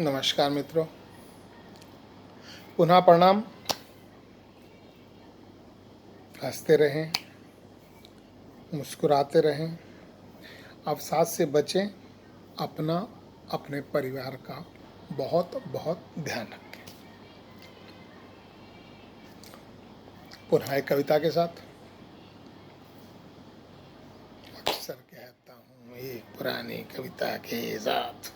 नमस्कार मित्रों, पुनः प्रणाम। हंसते रहें, मुस्कुराते रहें, अवसाद से बचें, अपना अपने परिवार का बहुत बहुत ध्यान रखें। पुनः एक कविता के साथ। अक्सर कहता हूँ एक पुरानी कविता के साथ।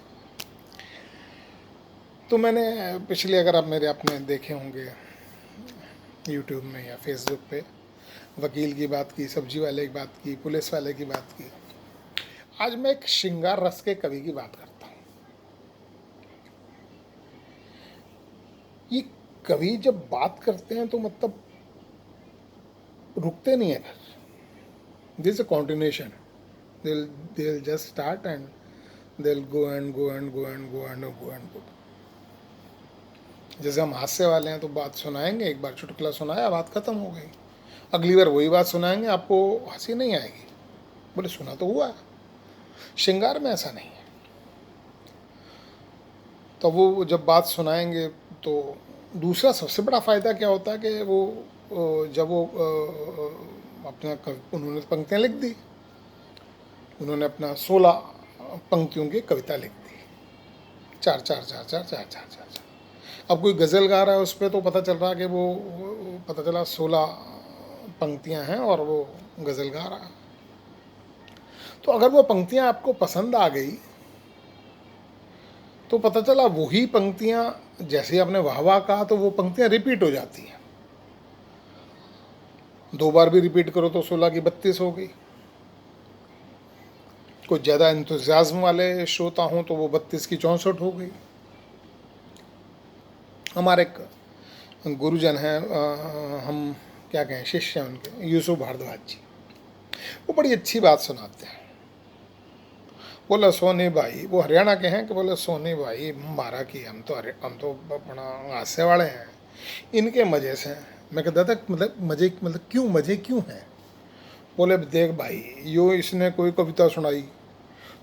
तो मैंने पिछले, अगर आप मेरे आपने देखे होंगे यूट्यूब में या फेसबुक पे, वकील की बात की, सब्जी वाले की बात की, पुलिस वाले की बात की। आज मैं एक श्रृंगार रस के कवि की बात करता हूँ। ये कवि जब बात करते हैं तो मतलब रुकते नहीं है फिर। This a continuation. they'll just start and they'll go and go and go and go and go and go। जैसे हम हास्य वाले हैं तो बात सुनाएंगे, एक बार चुटकुला सुनाया, बात खत्म हो गई। अगली बार वही बात सुनाएंगे, आपको हंसी नहीं आएगी, बोले सुना तो हुआ। श्रृंगार में ऐसा नहीं है। तो वो जब बात सुनाएंगे तो दूसरा सबसे बड़ा फ़ायदा क्या होता है कि वो जब वो अपना उन्होंने पंक्तियाँ लिख दी, उन्होंने अपना 16 पंक्तियों की कविता लिख दी, चार चार चार चार चार चार चार चार। अब कोई गज़ल गा रहा है उस पर तो पता चल रहा कि वो पता चला 16 पंक्तियाँ हैं और वो गज़ल गा रहा है। तो अगर वो पंक्तियाँ आपको पसंद आ गई तो पता चला वही पंक्तियाँ, जैसे आपने वाह वाह कहा तो वो पंक्तियाँ रिपीट हो जाती हैं। 2 बार भी रिपीट करो तो 16 की 32 हो गई। कुछ ज़्यादा इंतज़ाज़्म वाले श्रोता हों तो वो 32 की 64 हो गई। हमारे एक गुरुजन हैं, हम क्या कहें, शिष्य हैं उनके, यूसुफ भारद्वाज जी। वो बड़ी अच्छी बात सुनाते हैं। बोला सोनी भाई, वो हरियाणा के हैं, कि बोले सोनी भाई मारा की हम तो अपना हास्य वाले हैं, इनके मज़े से। मैं कहता था मतलब मज़े, मतलब क्यों मज़े क्यों हैं? बोले देख भाई, यो इसने कोई कविता सुनाई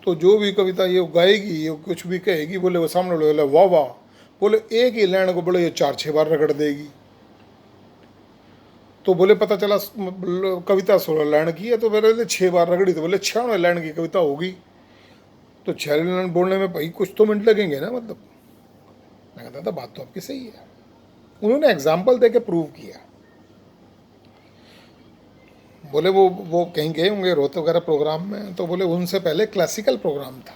तो जो भी कविता ये गाएगी, ये कुछ भी कहेगी, बोले वो सामने बोले वाह वाह, बोले एक ही लाइन को बोले ये 4-6 बार रगड़ देगी। तो बोले पता चला कविता 16 लाइन की है, तो बोले 6 बार रगड़ी तो बोले 96 लाइन की कविता होगी। तो 6 लाइन बोलने में भाई कुछ तो मिनट लगेंगे ना। मतलब मैं कहता था बात तो आपकी सही है। उन्होंने एग्जाम्पल दे के प्रूव किया। बोले वो कहीं गए होंगे रोहतक वगैरह प्रोग्राम में, तो बोले उनसे पहले क्लासिकल प्रोग्राम था।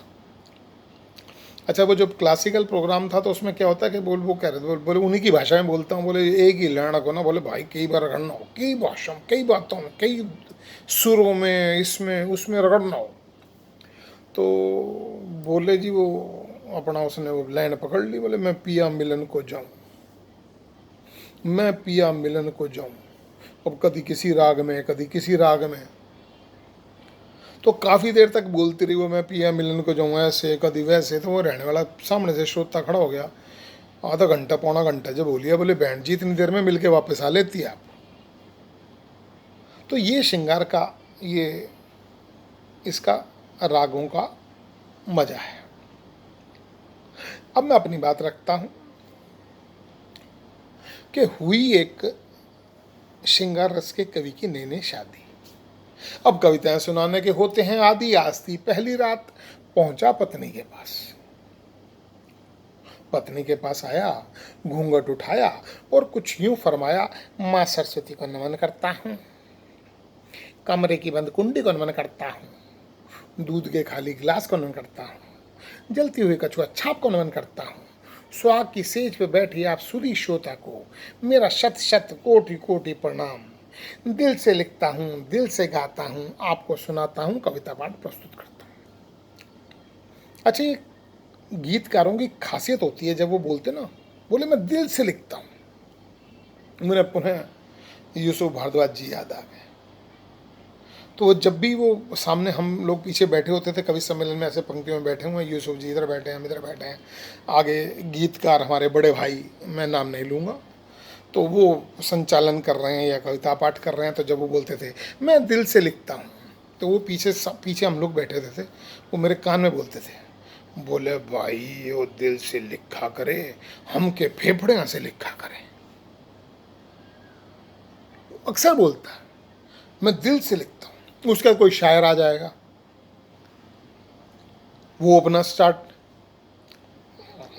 अच्छा, वो जो क्लासिकल प्रोग्राम था तो उसमें क्या होता है कि वो कह रहे थे, बोले उन्हीं की भाषा में बोलता हूँ, बोले एक ही लहण को ना, बोले भाई कई बार रगड़ना हो, कई भाषा में, कई बातों में, कई सुरों में, इसमें उसमें रगड़ना हो। तो बोले जी वो अपना उसने वो लाइन पकड़ ली, बोले मैं पिया मिलन को जाऊँ, मैं पिया मिलन को जाऊँ। अब कभी किसी राग में, कभी किसी राग में, तो काफ़ी देर तक बोलती रही वो, मैं पिया मिलन को जाऊँ ऐसे, कभी वैसे। तो वो रहने वाला सामने से श्रोता खड़ा हो गया, आधा घंटा पौना घंटा जब बोलिया, बोले बहन जी इतनी देर में मिल के वापस आ लेती है आप। तो ये श्रृंगार का, ये इसका रागों का मजा है। अब मैं अपनी बात रखता हूँ कि हुई एक श्रृंगार रस के कवि की नई नई शादी। अब कविताएं सुनाने के होते हैं आदि आस्ती। पहली रात पहुंचा पत्नी के पास, पत्नी के पास आया, घूंघट उठाया और कुछ यूं फरमाया, माँ सरस्वती को नमन करता हूँ, कमरे की बंद कुंडी को नमन करता हूँ, दूध के खाली गिलास को नमन करता हूँ, जलती हुई कछुआ छाप को नमन करता हूँ, स्वाग की सेज पे बैठी आप सुरी श्रोता को मेरा शत शत कोटि कोटि प्रणाम। दिल से लिखता हूँ, दिल से गाता हूँ, आपको सुनाता हूँ, कविता पाठ प्रस्तुत करता हूँ। अच्छा, ये गीतकारों की खासियत होती है, जब वो बोलते ना, बोले मैं दिल से लिखता हूँ, मुझे पुनः यूसुफ भारद्वाज जी याद आ गए। तो जब भी वो सामने, हम लोग पीछे बैठे होते थे कवि सम्मेलन में, ऐसे पंक्तियों में बैठे हुए हैं, यूसुफ जी इधर बैठे हैं, हम इधर बैठे हैं, आगे गीतकार हमारे बड़े भाई, मैं नाम नहीं लूँगा, तो वो संचालन कर रहे हैं या कविता पाठ कर रहे हैं, तो जब वो बोलते थे मैं दिल से लिखता हूँ, तो वो पीछे हम लोग बैठे थे वो मेरे कान में बोलते थे, बोले भाई वो दिल से लिखा करे, हम के फेफड़े से लिखा करे। अक्सर बोलता है मैं दिल से लिखता हूं। उसका कोई शायर आ जाएगा, वो अपना स्टार्ट,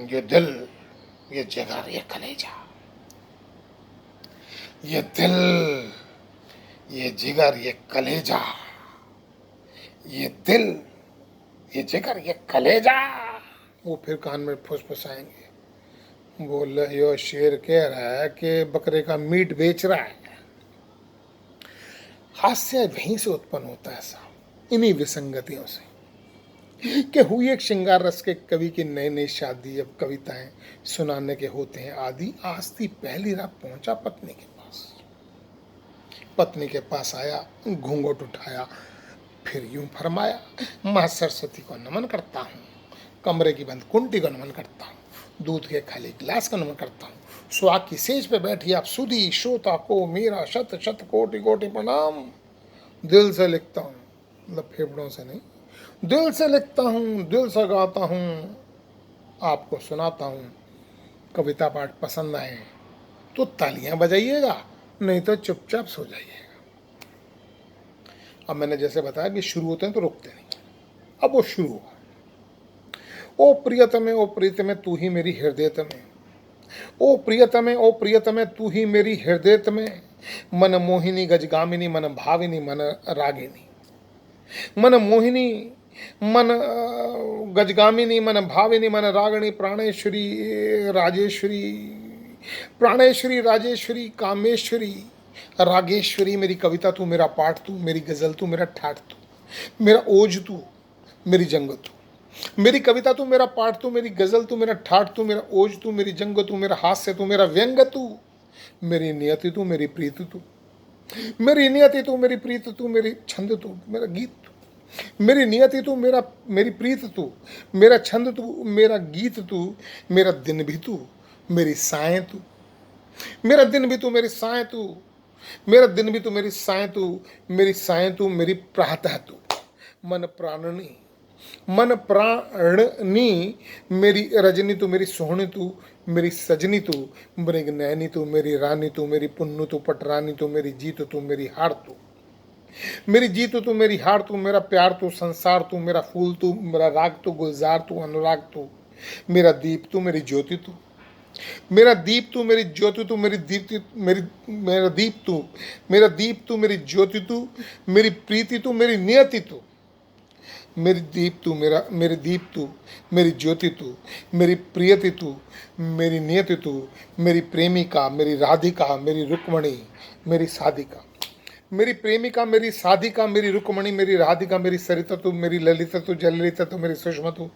ये दिल, ये जिगर, ये कलेजा, ये दिल, ये जिगर, ये कलेजा, ये दिल, ये जिगर, ये कलेजा। वो फिर कान में फुसफुसाएंगे, बोल यो शेर कह रहा है कि बकरे का मीट बेच रहा है। हास्य वहीं से उत्पन्न होता है साहब, इन्हीं विसंगतियों से कि हुई एक श्रृंगार रस के कवि की नई नई शादी, अब कविताएं सुनाने के होते हैं आदि। आज थी पहली रात पहुंचा पत्नी के पास, पत्नी के पास आया, घूंघट उठाया, फिर यूं फरमाया, माँ सरस्वती को नमन करता हूँ, कमरे की बंद कुंडी को नमन करता हूँ, दूध के खाली गिलास का नमन करता हूँ, सुहाग की सेज पे बैठी आप सुधी श्रोता को मेरा शत शत कोटि कोटि प्रणाम। दिल से लिखता हूँ, मतलब फेफड़ों से नहीं, दिल से लिखता हूँ, दिल से गाता हूँ, आपको सुनाता हूँ। कविता पाठ पसंद आए तो तालियां बजाइएगा, नहीं तो चुपचाप सो जाइएगा। अब मैंने जैसे बताया कि शुरू होते हैं तो रुकते नहीं। अब वो शुरू हुआ। ओ प्रियतमे, ओ प्रीतमे, तू ही मेरी हृदयतमे, ओ प्रियतमे, ओ प्रियतमे, तू ही मेरी हृदयतमे, मन मोहिनी गजगामिनी, मन भाविनी, मन रागिनी, मन मोहिनी, मन गजगामिनी, मन भाविनी, मन रागिणी, प्राणेश्वरी राजेश्वरी, प्राणेश्वरी राजेश्वरी, कामेश्वरी, रागेश्वरी। मेरी कविता तू, मेरा पाठ तू, मेरी गजल तू, मेरा ठाठ तू, मेरा ओज तू, मेरी जंग तू। मेरी कविता तू, मेरा पाठ तू, मेरी गजल तू, मेरा ठाठ तू, मेरा ओज तू, मेरी जंग तू, मेरा हास्य तू, मेरा व्यंग तू, मेरी नियति तू, मेरी प्रीति तू, मेरी नियति तू, मेरी प्रीत तू, मेरी छंद तू, मेरा गीत तू, मेरी नियति तू, मेरी प्रीत तू, मेरा छंद तू, मेरा गीत तू, मेरा दिन भी तू, मेरी साएं तू, मेरा दिन भी तू, मेरी साएं तू, मेरा दिन भी तू, मेरी साएं तू, मेरी साएं तू, मेरी प्रातः तू, मन प्राणनी, मन प्राणनी, मेरी रजनी तू, मेरी सोहनी तू, मेरी सजनी तू, मेरी नैनी तू, मेरी रानी तू, मेरी पुन्नू तू, पटरानी तू, मेरी जीत तू, मेरी हार तू, मेरी जीत तू, मेरी हार तू, मेरा प्यार तू, संसार तू, मेरा फूल तू, मेरा राग तू, गुलजार तू, अनुराग तू, मेरा दीप तू, मेरी ज्योति तू, मेरा दीप तू, मेरी ज्योति तू, मेरी दीप्ति, मेरा दीप तू, मेरा दीप तू, मेरी ज्योति तू, मेरी प्रीति तू, मेरी नियति तू, मेरी दीप तू, मेरी दीप तू, मेरी ज्योति तू, मेरी प्रियति तू, मेरी नियति तू, मेरी प्रेमिका, मेरी राधिका, मेरी रुक्मणी, मेरी साधिका, मेरी प्रेमिका, मेरी साधिका, मेरी रुक्मणी, मेरी राधिका, मेरी सरिता तू, मेरी ललिता तू, जयललिता तू, मेरी सुषमा तू,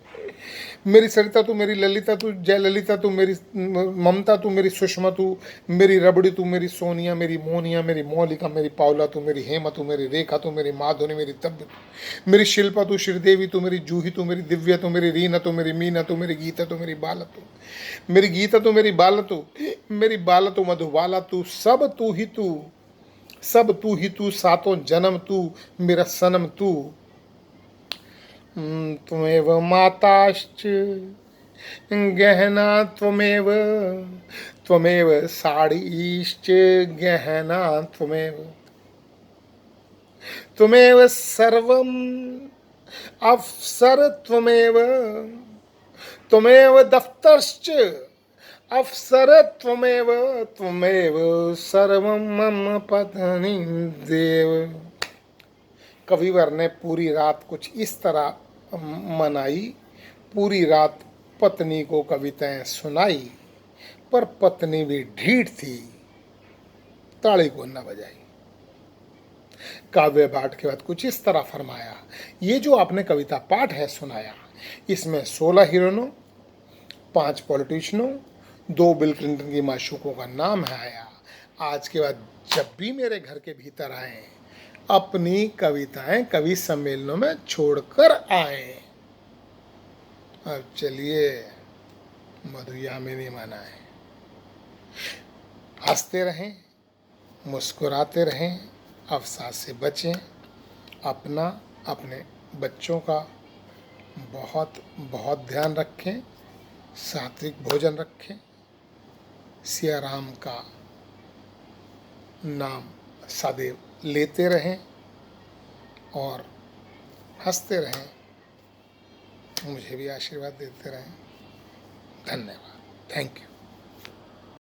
मेरी सरिता तू, मेरी ललिता तू, जयललिता तू, मेरी ममता तू, मेरी सुषमा तू, मेरी रबड़ी तू, मेरी सोनिया, मेरी मोनिया, मेरी मौलिका, मेरी पावला तू, मेरी हेमा तू, मेरी रेखा तू, मेरी माधुनी, मेरी तब्य तू, मेरी शिल्पा तू, श्रीदेवी तू, मेरी जूही तू, मेरी दिव्या तू, मेरी रीना तू, मेरी मीना तू, मेरी गीता तू, मेरी बाला तू, मेरी गीता तू, मेरी बाला तू, मेरी बाला तू, मधुबाला तू, सब तू ही तू, सब तू ही तू, सातों जन्म तू, मेरा सनम तू। त्वमेव माताश्च गहना, त्वमेव, त्वमेव साड़ीश्च गहना, त्वमेव, त्वमेव सर्वम् अवसर, त्वमेव, त्वमेव दफ्तरश्च अवसर, त्वमेव, त्वमेव सर्वं मम पत्नी देव। कविवर ने पूरी रात कुछ इस तरह मनाई, पूरी रात पत्नी को कविताएं सुनाई, पर पत्नी भी ढीठ थी, ताली को न बजाई। काव्य पाठ के बाद कुछ इस तरह फरमाया, ये जो आपने कविता पाठ है सुनाया, इसमें 16 हीरोइनों, 5 पॉलिटिशियनों, 2 बिल क्लिंटन की माशूकों का नाम है आया। आज के बाद जब भी मेरे घर के भीतर आए, अपनी कविताएं कवि सम्मेलनों में छोड़कर आए। अब चलिए मधुयामिनी मनाएं, हंसते रहें, मुस्कुराते रहें, अवसाद से बचें, अपना, अपने बच्चों का बहुत बहुत ध्यान रखें, सात्विक भोजन रखें, सिया राम का नाम सदैव लेते रहें और हंसते रहें, मुझे भी आशीर्वाद देते रहें। धन्यवाद। Thank you.